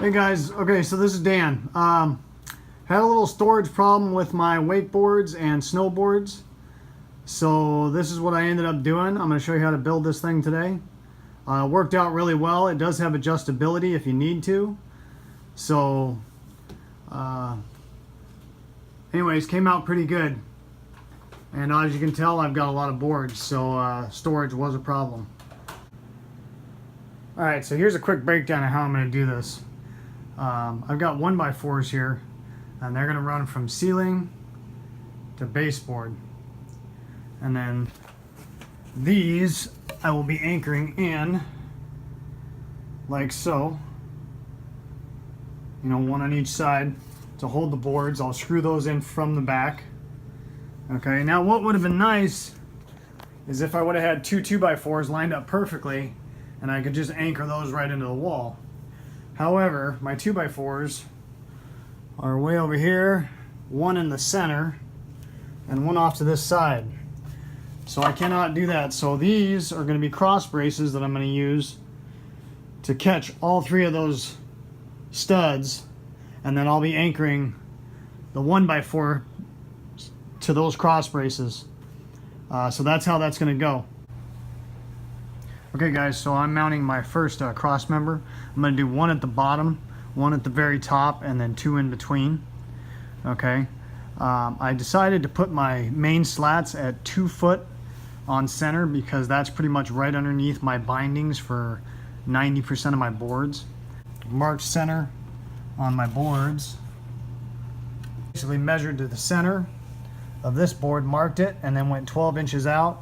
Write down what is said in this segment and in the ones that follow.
Hey guys, okay, so this is Dan. Had a little storage problem with my wakeboards and snowboards. So this is what I ended up doing. I'm going to show you how to build this thing today. Worked out really well. It does have adjustability if you need to. So, anyways, came out pretty good. And as you can tell, I've got a lot of boards, so storage was a problem. Alright, so here's a quick breakdown of how I'm going to do this. I've got 1x4s here, and they're going to run from ceiling to baseboard. And then these I will be anchoring in like so. You know, one on each side to hold the boards. I'll screw those in from the back. Okay, now what would have been nice is if I would have had two 2x4s lined up perfectly and I could just anchor those right into the wall. However, my 2x4s are way over here, one in the center, and one off to this side. So I cannot do that. So these are going to be cross braces that I'm going to use to catch all three of those studs, and then I'll be anchoring the 1x4 to those cross braces. So that's how that's going to go. Okay guys, so I'm mounting my first cross member. I'm going to do one at the bottom, one at the very top, and then two in between. Okay. I decided to put my main slats at 2 foot on center because that's pretty much right underneath my bindings for 90% of my boards. Marked center on my boards. Basically measured to the center of this board, marked it, and then went 12 inches out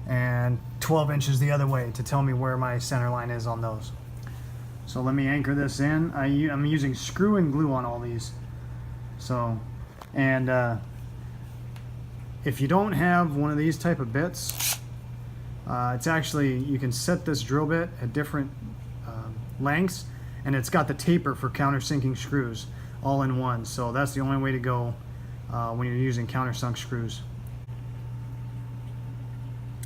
and 12 inches the other way to tell me where my center line is on those. So let me anchor this in. I'm using screw and glue on all these. So, and if you don't have one of these type of bits, it's actually, you can set this drill bit at different lengths, and it's got the taper for countersinking screws all in one. So that's the only way to go when you're using countersunk screws.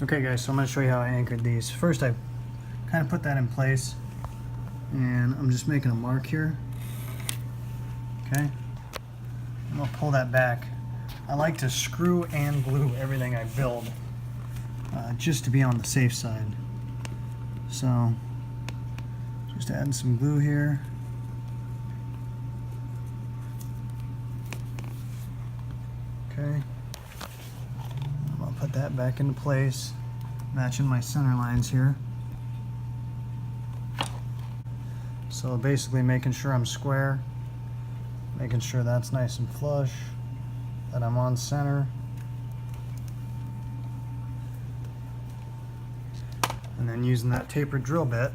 Okay guys, so I'm going to show you how I anchored these. First I kind of put that in place, and I'm just making a mark here. Okay, I'm going to pull that back. I like to screw and glue everything I build just to be on the safe side. So just adding some glue here. Okay, I'm going to put that back into place, matching my center lines here. So basically making sure I'm square, making sure that's nice and flush, that I'm on center. And then using that tapered drill bit,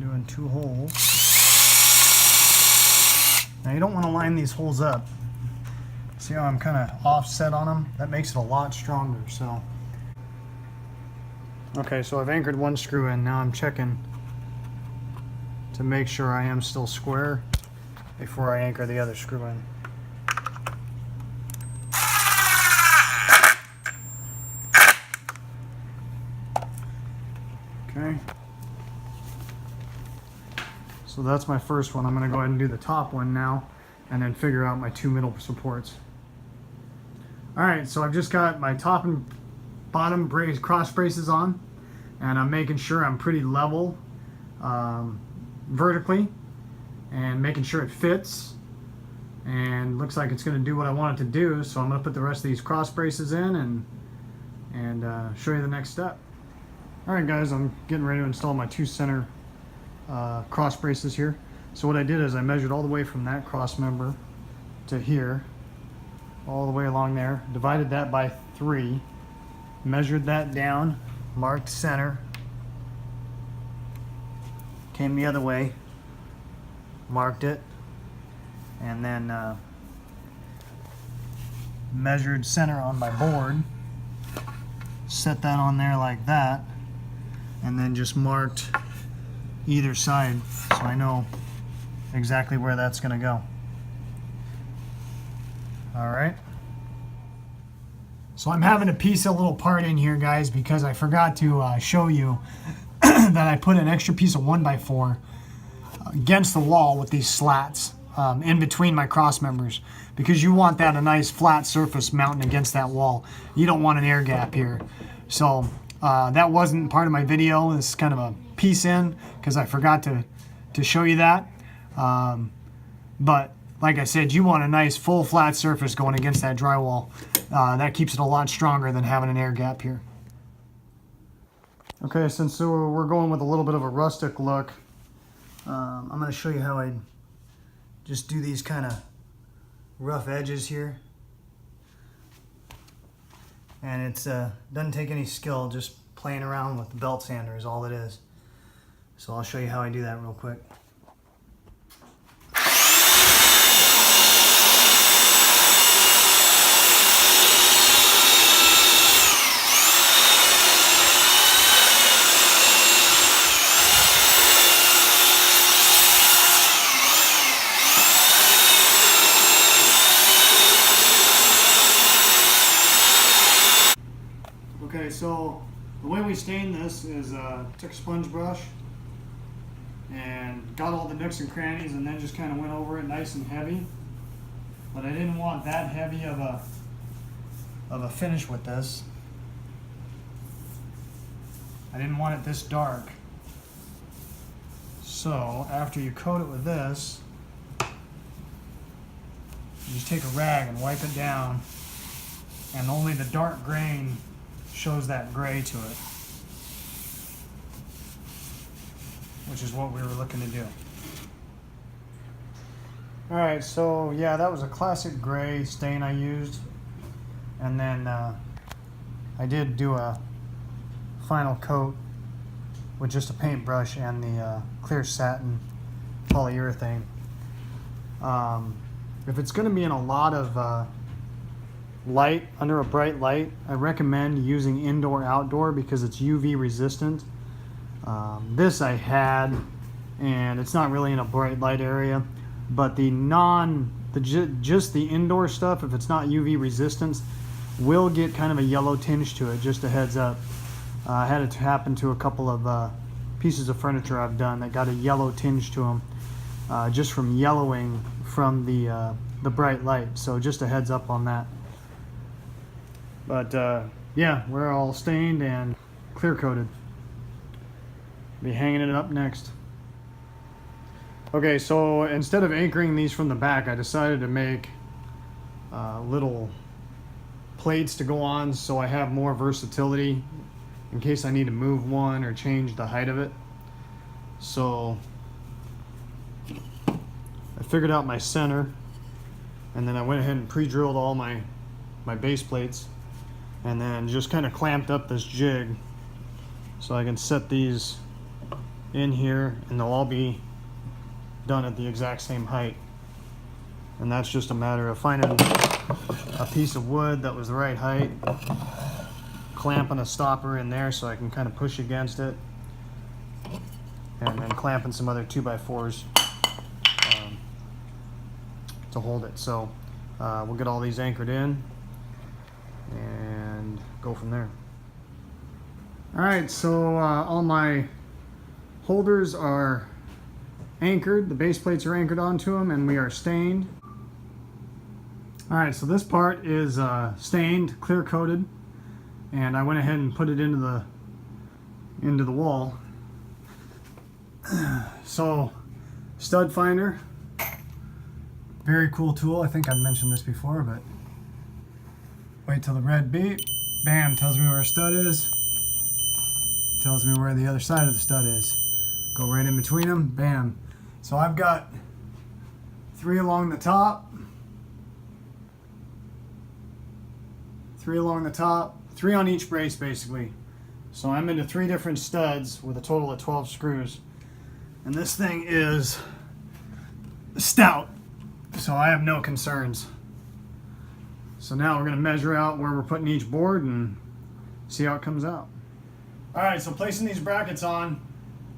doing 2 holes. Now you don't want to line these holes up. See how I'm kind of offset on them? That makes it a lot stronger. So, okay, so I've anchored one screw in. Now I'm checking to make sure I am still square before I anchor the other screw in. Okay. So that's my first one. I'm going to go ahead and do the top one now, and then figure out my 2 middle supports. Alright, so I've just got my top and bottom cross braces on, and I'm making sure I'm pretty level vertically, and making sure it fits, and looks like it's going to do what I want it to do. So I'm going to put the rest of these cross braces in and show you the next step. Alright guys, I'm getting ready to install my 2 center cross braces here. So what I did is I measured all the way from that cross member to here, all the way along there, divided that by 3, measured that down, marked center, came the other way, marked it, and then measured center on my board, set that on there like that, and then just marked either side so I know exactly where that's going to go. All right. So I'm having to piece a little part in here, guys, because I forgot to show you that I put an extra piece of 1x4 against the wall with these slats in between my cross members, because you want that a nice flat surface mounting against that wall. You don't want an air gap here. So that wasn't part of my video. This is kind of a piece in because I forgot to show you that. But like I said, you want a nice full flat surface going against that drywall. That keeps it a lot stronger than having an air gap here. Okay, since we're going with a little bit of a rustic look, I'm going to show you how I just do these kind of rough edges here. And it's doesn't take any skill, just playing around with the belt sander is all it is. So I'll show you how I do that real quick. Okay, so the way we stained this is took a sponge brush and got all the nooks and crannies and then just kind of went over it nice and heavy. But I didn't want that heavy of a finish with this. I didn't want it this dark. So after you coat it with this, you just take a rag and wipe it down, and only the dark grain shows that gray to it, which is what we were looking to do. Alright, so yeah, that was a classic gray stain I used, and then I did do a final coat with just a paintbrush and the clear satin polyurethane. If it's going to be in a lot of light, under a bright light, I recommend using indoor-outdoor because it's UV resistant. This I had, and it's not really in a bright light area, but just the indoor stuff, if it's not UV resistant, will get kind of a yellow tinge to it. Just a heads up. I had it happen to a couple of pieces of furniture I've done that got a yellow tinge to them, just from yellowing from the bright light. So just a heads up on that. But yeah, we're all stained and clear coated. Be hanging it up next. Okay, so instead of anchoring these from the back, I decided to make little plates to go on so I have more versatility in case I need to move one or change the height of it. So I figured out my center, and then I went ahead and pre-drilled all my base plates, and then just kind of clamped up this jig so I can set these in here, and they'll all be done at the exact same height. And that's just a matter of finding a piece of wood that was the right height, clamping a stopper in there so I can kind of push against it, and then clamping some other 2x4s to hold it. So we'll get all these anchored in and go from there. Alright, so all my holders are anchored, the base plates are anchored onto them, and we are stained. Alright, so this part is stained, clear coated, and I went ahead and put it into the wall. So, stud finder, very cool tool. I think I've mentioned this before, but wait till the red beep, bam, tells me where a stud is, tells me where the other side of the stud is. Go right in between them, bam. So I've got 3 along the top, 3 along the top, 3 on each brace basically. So I'm into 3 different studs with a total of 12 screws. And this thing is stout, so I have no concerns. So now we're going to measure out where we're putting each board and see how it comes out. Alright, so placing these brackets on,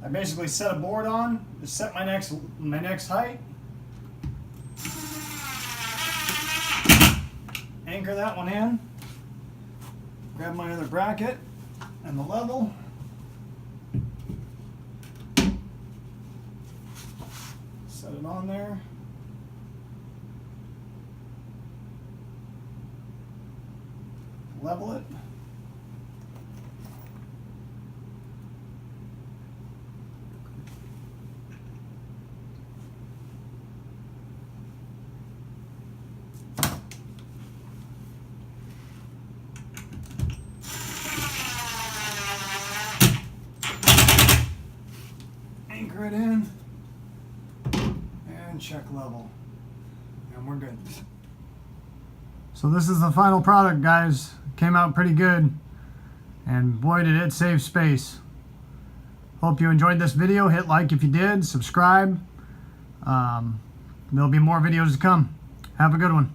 I basically set a board on to set my next height. Anchor that one in. Grab my other bracket and the level. Set it on there. Level it. Anchor it in and check level, and we're good. So this is the final product, guys. Came out pretty good, and boy did it save space. Hope you enjoyed this video. Hit like if you did, subscribe. There'll be more videos to come. Have a good one.